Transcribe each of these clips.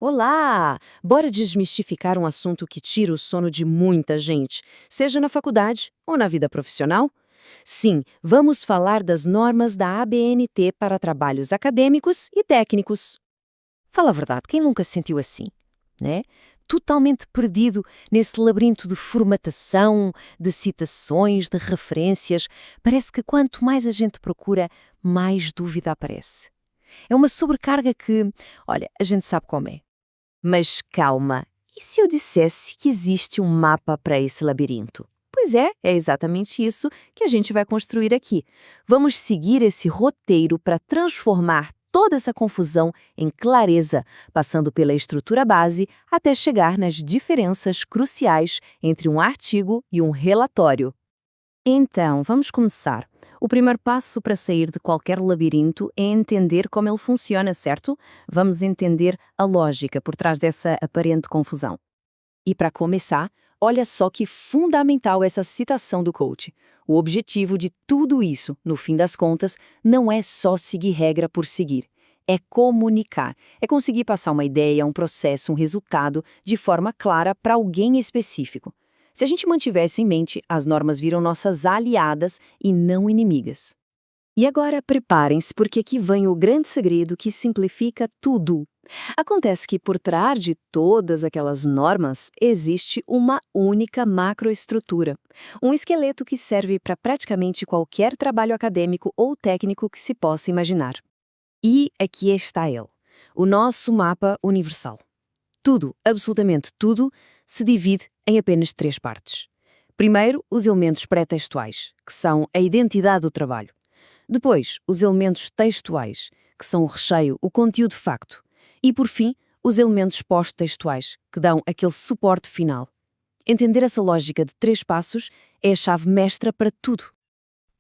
Olá! Bora desmistificar um assunto que tira o sono de muita gente, seja na faculdade ou na vida profissional? Sim, vamos falar das normas da ABNT para trabalhos acadêmicos e técnicos. Fala a verdade, quem nunca se sentiu assim, né? Totalmente perdido nesse labirinto de formatação, de citações, de referências. Parece que quanto mais a gente procura, mais dúvida aparece. É uma sobrecarga que, olha, a gente sabe como é. Mas calma, e se eu dissesse que existe um mapa para esse labirinto? Pois é exatamente isso que a gente vai construir aqui. Vamos seguir esse roteiro para transformar toda essa confusão em clareza, passando pela estrutura base até chegar nas diferenças cruciais entre um artigo e um relatório. Então, vamos começar. O primeiro passo para sair de qualquer labirinto é entender como ele funciona, certo? Vamos entender a lógica por trás dessa aparente confusão. E para começar, olha só que fundamental essa citação do coach. O objetivo de tudo isso, no fim das contas, não é só seguir regra por seguir. É comunicar, é conseguir passar uma ideia, um processo, um resultado de forma clara para alguém específico. Se a gente mantiver isso em mente, as normas viram nossas aliadas e não inimigas. E agora preparem-se, porque aqui vem o grande segredo que simplifica tudo. Acontece que por trás de todas aquelas normas existe uma única macroestrutura, um esqueleto que serve para praticamente qualquer trabalho acadêmico ou técnico que se possa imaginar. E aqui está ele, o nosso mapa universal. Tudo, absolutamente tudo, se divide em apenas três partes. Primeiro, os elementos pré-textuais, que são a identidade do trabalho. Depois, os elementos textuais, que são o recheio, o conteúdo de facto. E, por fim, os elementos pós-textuais, que dão aquele suporte final. Entender essa lógica de três passos é a chave mestra para tudo.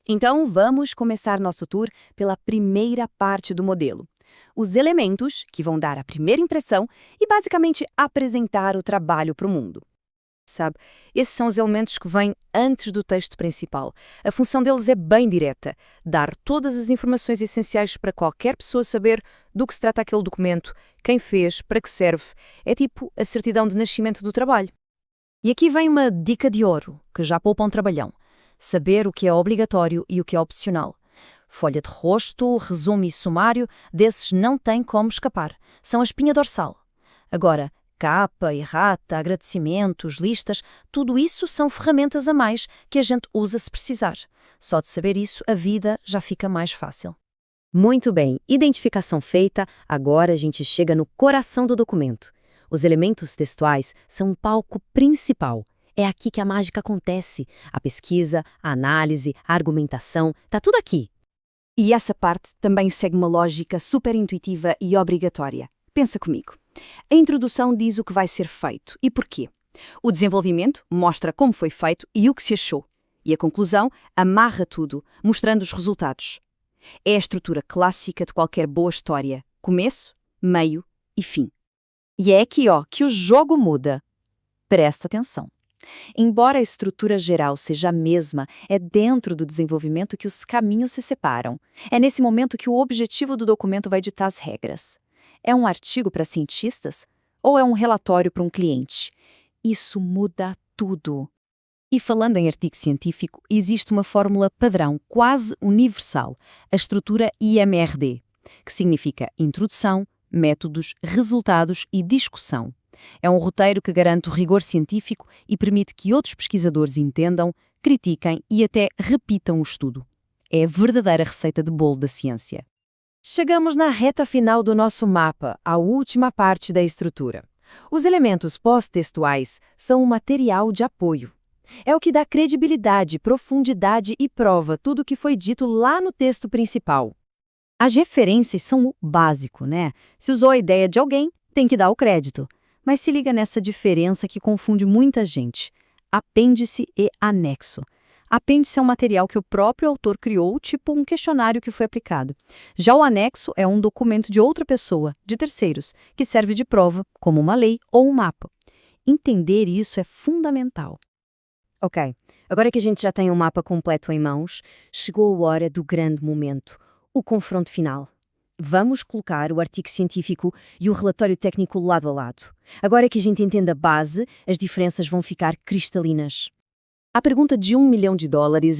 Então, vamos começar nosso tour pela primeira parte do modelo. Os elementos que vão dar a primeira impressão e basicamente apresentar o trabalho para o mundo. Sabe? Esses são os elementos que vêm antes do texto principal. A função deles é bem direta, dar todas as informações essenciais para qualquer pessoa saber do que se trata aquele documento, quem fez, para que serve. É tipo a certidão de nascimento do trabalho. E aqui vem uma dica de ouro, que já poupa um trabalhão. Saber o que é obrigatório e o que é opcional. Folha de rosto, resumo e sumário, desses não tem como escapar. São a espinha dorsal. Agora, capa, errata, agradecimentos, listas, tudo isso são ferramentas a mais que a gente usa se precisar. Só de saber isso, a vida já fica mais fácil. Muito bem, identificação feita, agora a gente chega no coração do documento. Os elementos textuais são o palco principal. É aqui que a mágica acontece. A pesquisa, a análise, a argumentação, tá tudo aqui. E essa parte também segue uma lógica super intuitiva e obrigatória. Pensa comigo. A introdução diz o que vai ser feito e porquê. O desenvolvimento mostra como foi feito e o que se achou. E a conclusão amarra tudo, mostrando os resultados. É a estrutura clássica de qualquer boa história. Começo, meio e fim. E é aqui, que o jogo muda. Presta atenção. Embora a estrutura geral seja a mesma, é dentro do desenvolvimento que os caminhos se separam. É nesse momento que o objetivo do documento vai ditar as regras. É um artigo para cientistas ou é um relatório para um cliente? Isso muda tudo. E falando em artigo científico, existe uma fórmula padrão quase universal, a estrutura IMRD, que significa introdução, métodos, resultados e discussão. É um roteiro que garante o rigor científico e permite que outros pesquisadores entendam, critiquem e até repitam o estudo. É a verdadeira receita de bolo da ciência. Chegamos na reta final do nosso mapa, a última parte da estrutura. Os elementos pós-textuais são um material de apoio. É o que dá credibilidade, profundidade e prova tudo o que foi dito lá no texto principal. As referências são o básico, né? Se usou a ideia de alguém, tem que dar o crédito. Mas se liga nessa diferença que confunde muita gente. Apêndice e anexo. Apêndice é um material que o próprio autor criou, tipo um questionário que foi aplicado. Já o anexo é um documento de outra pessoa, de terceiros, que serve de prova, como uma lei ou um mapa. Entender isso é fundamental. Ok, agora que a gente já tem um mapa completo em mãos, chegou a hora do grande momento, o confronto final. Vamos colocar o artigo científico e o relatório técnico lado a lado. Agora que a gente entende a base, as diferenças vão ficar cristalinas. A pergunta de $1 milhão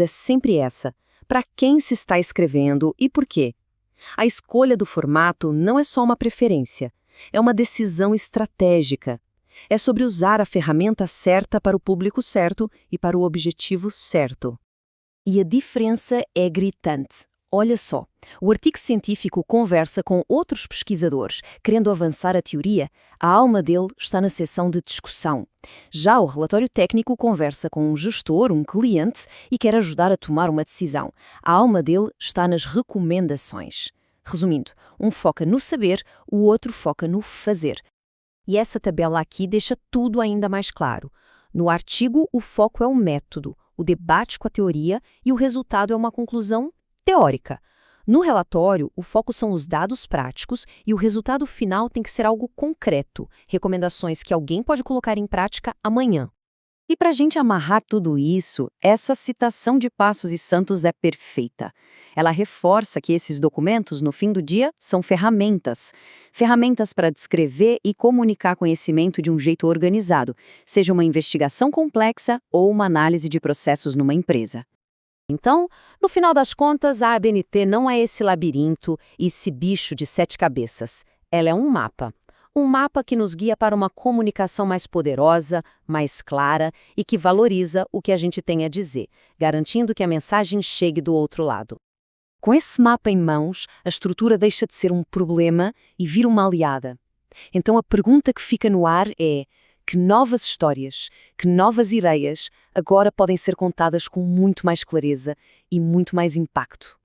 é sempre essa: para quem se está escrevendo e por quê? A escolha do formato não é só uma preferência, é uma decisão estratégica. É sobre usar a ferramenta certa para o público certo e para o objetivo certo. E a diferença é gritante. Olha só, o artigo científico conversa com outros pesquisadores, querendo avançar a teoria. A alma dele está na seção de discussão. Já o relatório técnico conversa com um gestor, um cliente, e quer ajudar a tomar uma decisão. A alma dele está nas recomendações. Resumindo, um foca no saber, o outro foca no fazer. E essa tabela aqui deixa tudo ainda mais claro. No artigo, o foco é o método, o debate com a teoria, e o resultado é uma conclusão teórica. No relatório, o foco são os dados práticos e o resultado final tem que ser algo concreto, recomendações que alguém pode colocar em prática amanhã. E para a gente amarrar tudo isso, essa citação de Passos e Santos é perfeita. Ela reforça que esses documentos, no fim do dia, são ferramentas. Ferramentas para descrever e comunicar conhecimento de um jeito organizado, seja uma investigação complexa ou uma análise de processos numa empresa. Então, no final das contas, a ABNT não é esse labirinto e esse bicho de 7 cabeças. Ela é um mapa. Um mapa que nos guia para uma comunicação mais poderosa, mais clara e que valoriza o que a gente tem a dizer, garantindo que a mensagem chegue do outro lado. Com esse mapa em mãos, a estrutura deixa de ser um problema e vira uma aliada. Então a pergunta que fica no ar é: que novas histórias, que novas ideias agora podem ser contadas com muito mais clareza e muito mais impacto?